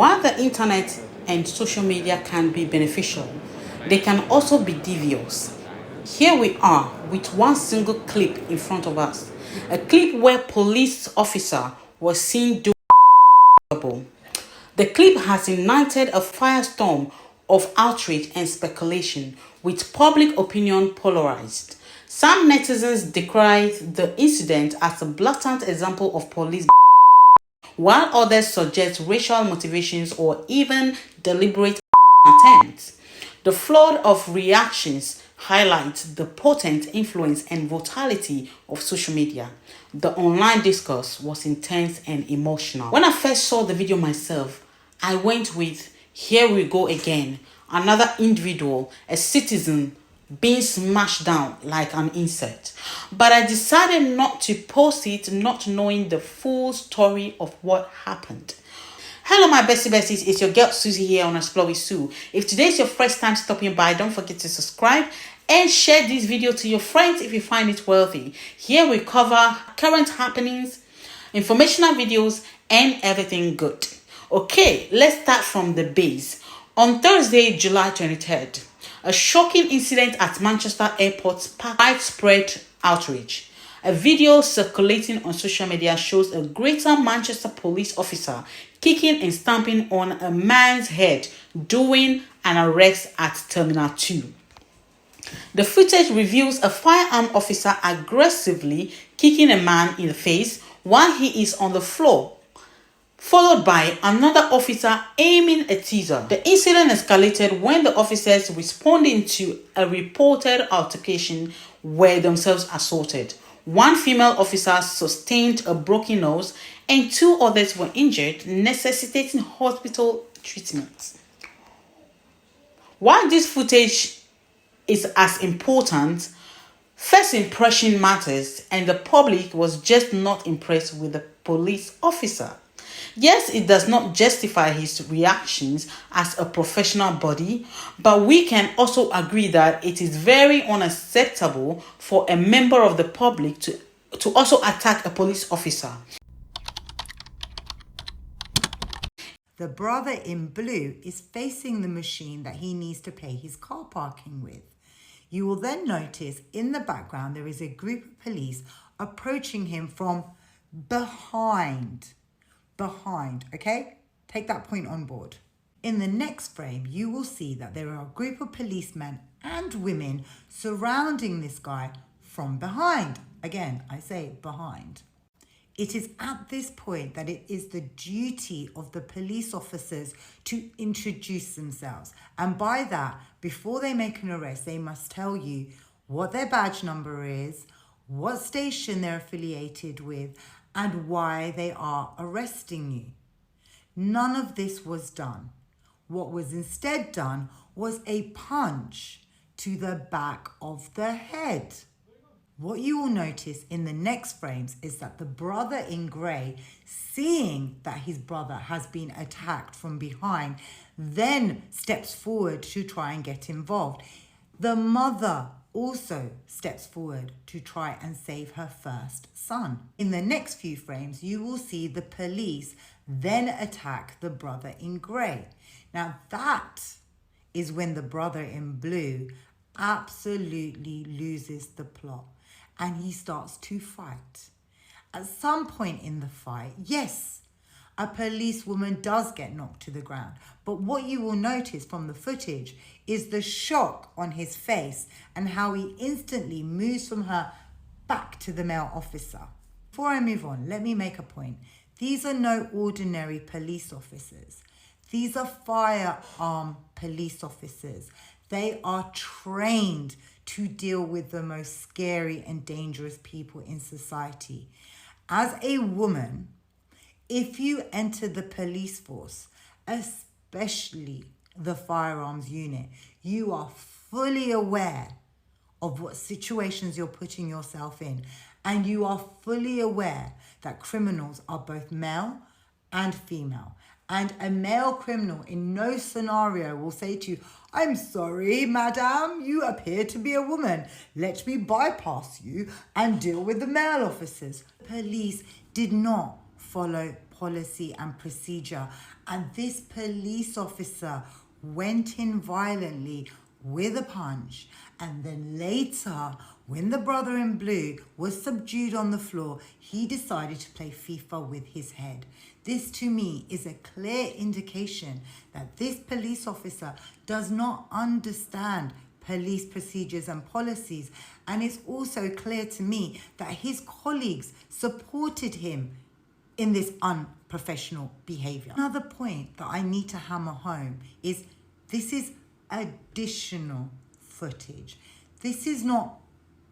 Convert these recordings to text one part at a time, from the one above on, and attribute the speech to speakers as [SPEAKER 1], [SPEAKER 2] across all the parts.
[SPEAKER 1] While the internet and social media can be beneficial, they can also be devious. Here we are with one single clip in front of us. A clip where police officer was seen doing. The clip has ignited a firestorm of outrage and speculation, with public opinion polarized. Some netizens decried the incident as a blatant example of police, while others suggest racial motivations or even deliberate attempts. The flood of reactions highlights the potent influence and brutality of social media. The online discourse was intense and emotional. When I first saw the video myself, I went with, here we go again, another individual, a citizen, being smashed down like an insect. But I decided not to post it, not knowing the full story of what happened. Hello my besties, it's your girl Susie here on Explore with Sue. If today is your first time stopping by, don't forget to subscribe and share this video to your friends if you find it worthy. Here we cover current happenings, informational videos, and everything good. Okay, let's start from the base. On Thursday, July 23rd, a shocking incident at Manchester Airport sparked widespread outrage. A video circulating on social media shows a Greater Manchester police officer kicking and stamping on a man's head during an arrest at Terminal 2. The footage reveals a firearm officer aggressively kicking a man in the face while he is on the floor, followed by another officer aiming a taser. The incident escalated when the officers responding to a reported altercation were themselves assaulted. One female officer sustained a broken nose and 2 others were injured, necessitating hospital treatment. While this footage is as important, first impression matters, and the public was just not impressed with the police officer. Yes, it does not justify his reactions as a professional body, but we can also agree that it is very unacceptable for a member of the public to also attack a police officer.
[SPEAKER 2] The brother in blue is facing the machine that he needs to pay his car parking with. You will then notice in the background there is a group of police approaching him from behind, okay? Take that point on board. In the next frame, you will see that there are a group of policemen and women surrounding this guy from behind. Again, I say behind. It is at this point that it is the duty of the police officers to introduce themselves. And by that, before they make an arrest, they must tell you what their badge number is, what station they're affiliated with, and why they are arresting you. None of this was done. What was instead done was a punch to the back of the head. What you will notice in the next frames is that the brother in grey, seeing that his brother has been attacked from behind, then steps forward to try and get involved. The mother also steps forward to try and save her first son. In the next few frames, you will see the police then attack the brother in grey. Now that is when the brother in blue absolutely loses the plot and he starts to fight. At some point in the fight, yes, a policewoman does get knocked to the ground. But what you will notice from the footage is the shock on his face and how he instantly moves from her back to the male officer. Before I move on, let me make a point. These are no ordinary police officers. These are firearm police officers. They are trained to deal with the most scary and dangerous people in society. As a woman, if you enter the police force, especially the firearms unit, you are fully aware of what situations you're putting yourself in, and you are fully aware that criminals are both male and female. And a male criminal in no scenario will say to you, "I'm sorry, madam, you appear to be a woman. Let me bypass you and deal with the male officers." Police did not follow policy and procedure. And this police officer went in violently with a punch. And then later, when the brother in blue was subdued on the floor, he decided to play FIFA with his head. This to me is a clear indication that this police officer does not understand police procedures and policies. And it's also clear to me that his colleagues supported him in this unprofessional behavior. Another point that I need to hammer home is this is additional footage. This is not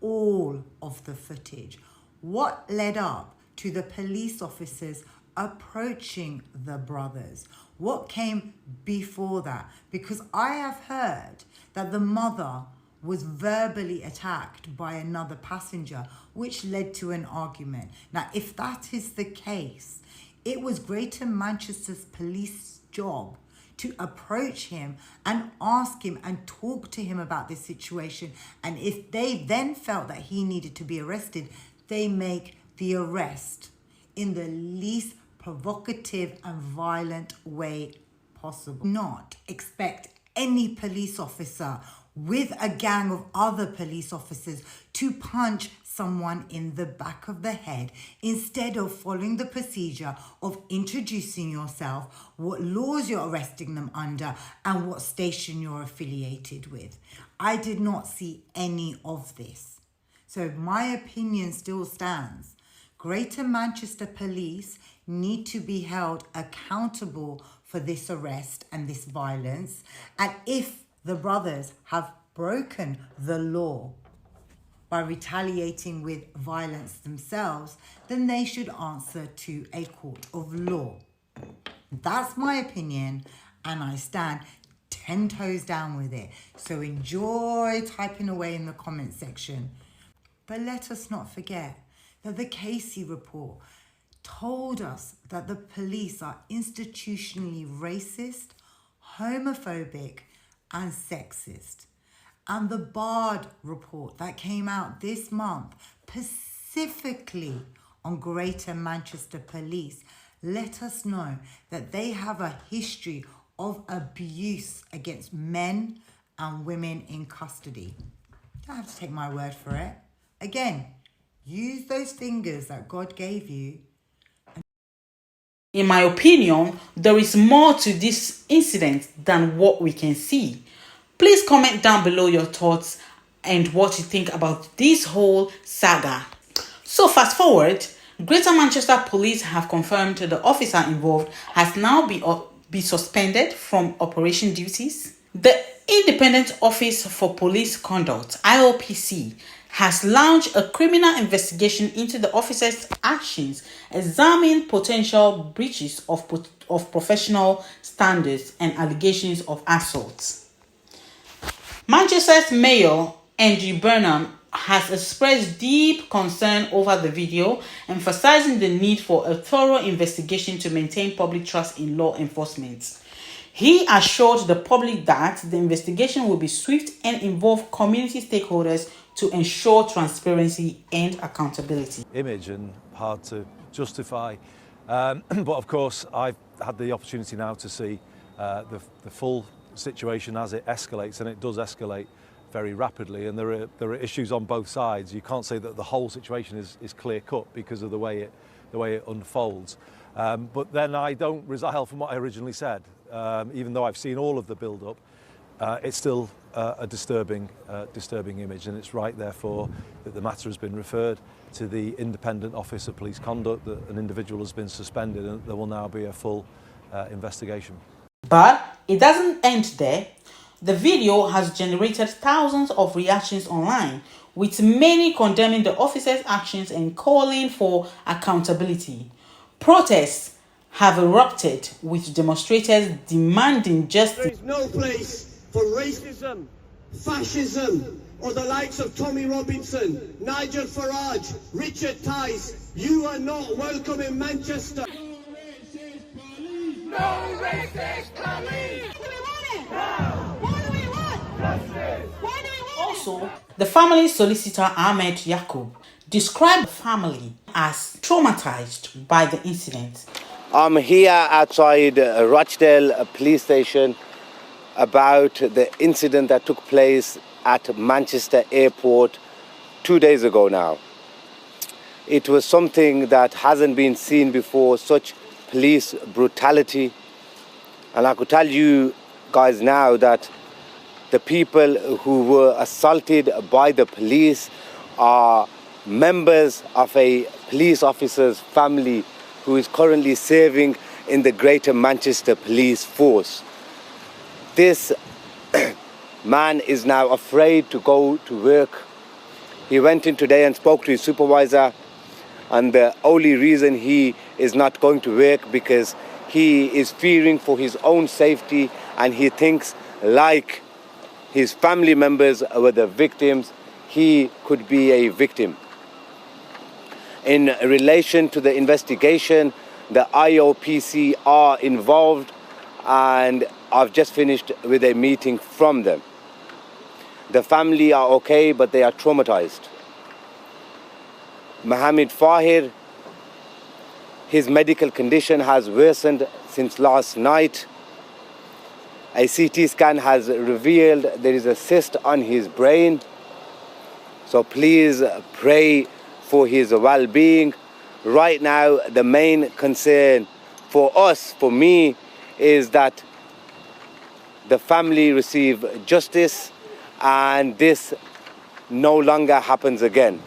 [SPEAKER 2] all of the footage. What led up to the police officers approaching the brothers? What came before that? Because I have heard that the mother was verbally attacked by another passenger, which led to an argument. Now, if that is the case, it was Greater Manchester's police job to approach him and ask him and talk to him about this situation. And if they then felt that he needed to be arrested, they make the arrest in the least provocative and violent way possible. Not expect any police officer with a gang of other police officers to punch someone in the back of the head instead of following the procedure of introducing yourself, what laws you're arresting them under, and what station you're affiliated with. I did not see any of this. So my opinion still stands. Greater Manchester Police need to be held accountable for this arrest and this violence. And if the brothers have broken the law by retaliating with violence themselves, then they should answer to a court of law. That's my opinion, and I stand 10 toes down with it. So enjoy typing away in the comment section. But let us not forget that the Casey report told us that the police are institutionally racist, homophobic, and sexist. And the Bard report that came out this month, specifically on Greater Manchester Police, let us know that they have a history of abuse against men and women in custody. You don't have to take my word for it. Again, use those fingers that God gave you.
[SPEAKER 1] In my opinion, there is more to this incident than what we can see. Please comment down below your thoughts and what you think about this whole saga. So fast forward, Greater Manchester Police have confirmed the officer involved has now been suspended from operation duties. The Independent Office for Police Conduct, IOPC, has launched a criminal investigation into the officer's actions, examining potential breaches of professional standards and allegations of assault. Manchester's Mayor Andrew Burham has expressed deep concern over the video, emphasizing the need for a thorough investigation to maintain public trust in law enforcement. He assured the public that the investigation will be swift and involve community stakeholders to ensure transparency and accountability.
[SPEAKER 3] Image and hard to justify, but of course I've had the opportunity now to see the full situation as it escalates, and it does escalate very rapidly, and there are issues on both sides. You can't say that the whole situation is clear cut because of the way it unfolds. But then I don't resile from what I originally said. Even though I've seen all of the build-up, it's still a disturbing image, and it's right therefore that the matter has been referred to the Independent Office of Police Conduct, that an individual has been suspended, and there will now be a full investigation.
[SPEAKER 1] But it doesn't end there. The video has generated thousands of reactions online, with many condemning the officer's actions and calling for accountability. Protests have erupted, with demonstrators demanding justice.
[SPEAKER 4] There is no place for racism, fascism, or the likes of Tommy Robinson, Nigel Farage, Richard Tice. You are not welcome in Manchester.
[SPEAKER 5] No racist police! What do we want it? No! What do we want? Justice! Why do we want
[SPEAKER 1] Also, the family solicitor Akhmed Yakoob described the family as traumatized by the incident.
[SPEAKER 6] I'm here outside Rochdale police station about the incident that took place at Manchester Airport 2 days ago now. It was something that hasn't been seen before, such police brutality. And I could tell you guys now that the people who were assaulted by the police are members of a police officer's family who is currently serving in the Greater Manchester Police Force. This man is now afraid to go to work. He went in today and spoke to his supervisor, and the only reason he is not going to work because he is fearing for his own safety, and he thinks, like his family members were the victims, he could be a victim. In relation to the investigation, the IOPC are involved, and I've just finished with a meeting from them. The family are okay, but they are traumatized. Mohammed Fahir, his medical condition has worsened since last night. A CT scan has revealed there is a cyst on his brain. So please pray for his well-being. Right now, the main concern for us, for me, is that the family receive justice and this no longer happens again.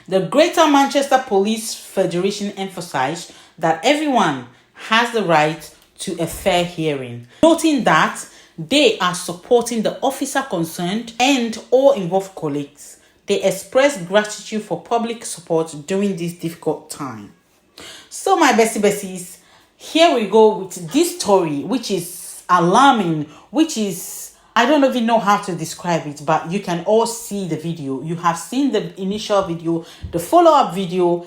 [SPEAKER 1] The Greater Manchester Police Federation emphasized that everyone has the right to a fair hearing, noting that they are supporting the officer concerned and all involved colleagues. They express gratitude for public support during this difficult time. So my besties, here we go with this story, which is alarming, which is, I don't even know how to describe it, but you can all see the video. You have seen the initial video, the follow-up video.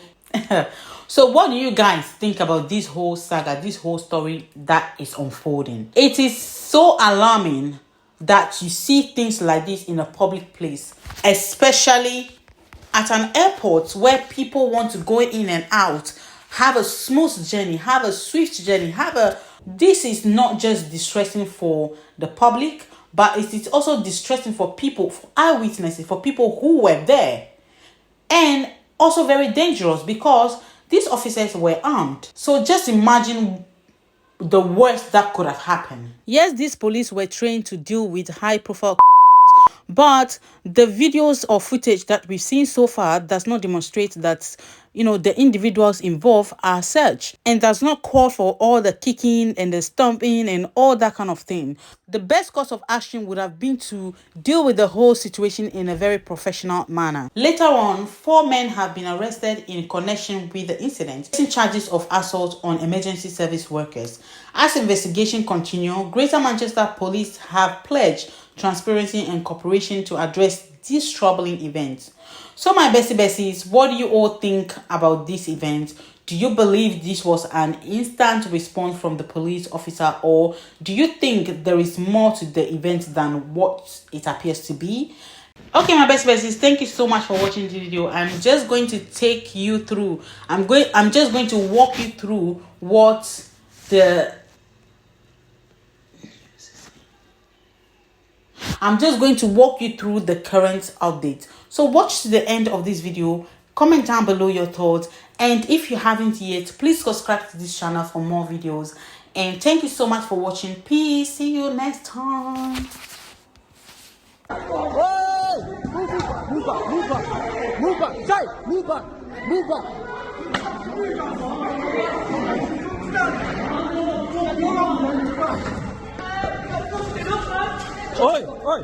[SPEAKER 1] So what do you guys think about this whole saga, this whole story that is unfolding? It is so alarming that you see things like this in a public place, especially at an airport where people want to go in and out, have a smooth journey, have a swift journey, this is not just distressing for the public, but it is also distressing for people, for eyewitnesses, for people who were there, and also very dangerous because these officers were armed. So just imagine the worst that could have happened. Yes, these police were trained to deal with high-profile, but the videos or footage that we've seen so far does not demonstrate that, the individuals involved are such, and does not call for all the kicking and the stomping and all that kind of thing. The best course of action would have been to deal with the whole situation in a very professional manner. Later on, 4 men have been arrested in connection with the incident, facing charges of assault on emergency service workers. As investigation continues, Greater Manchester Police have pledged transparency and cooperation to address these troubling events. So my besties, what do you all think about this event? Do you believe this was an instant response from the police officer, or do you think there is more to the event than what it appears to be? Okay, my besties, thank you so much for watching the video. I'm just going to take you through, I'm just going to walk you through I'm just going to walk you through the current update. So watch to the end of this video, comment down below your thoughts, and if you haven't yet, please subscribe to this channel for more videos. And thank you so much for watching. Peace. See you next time.
[SPEAKER 7] Oi!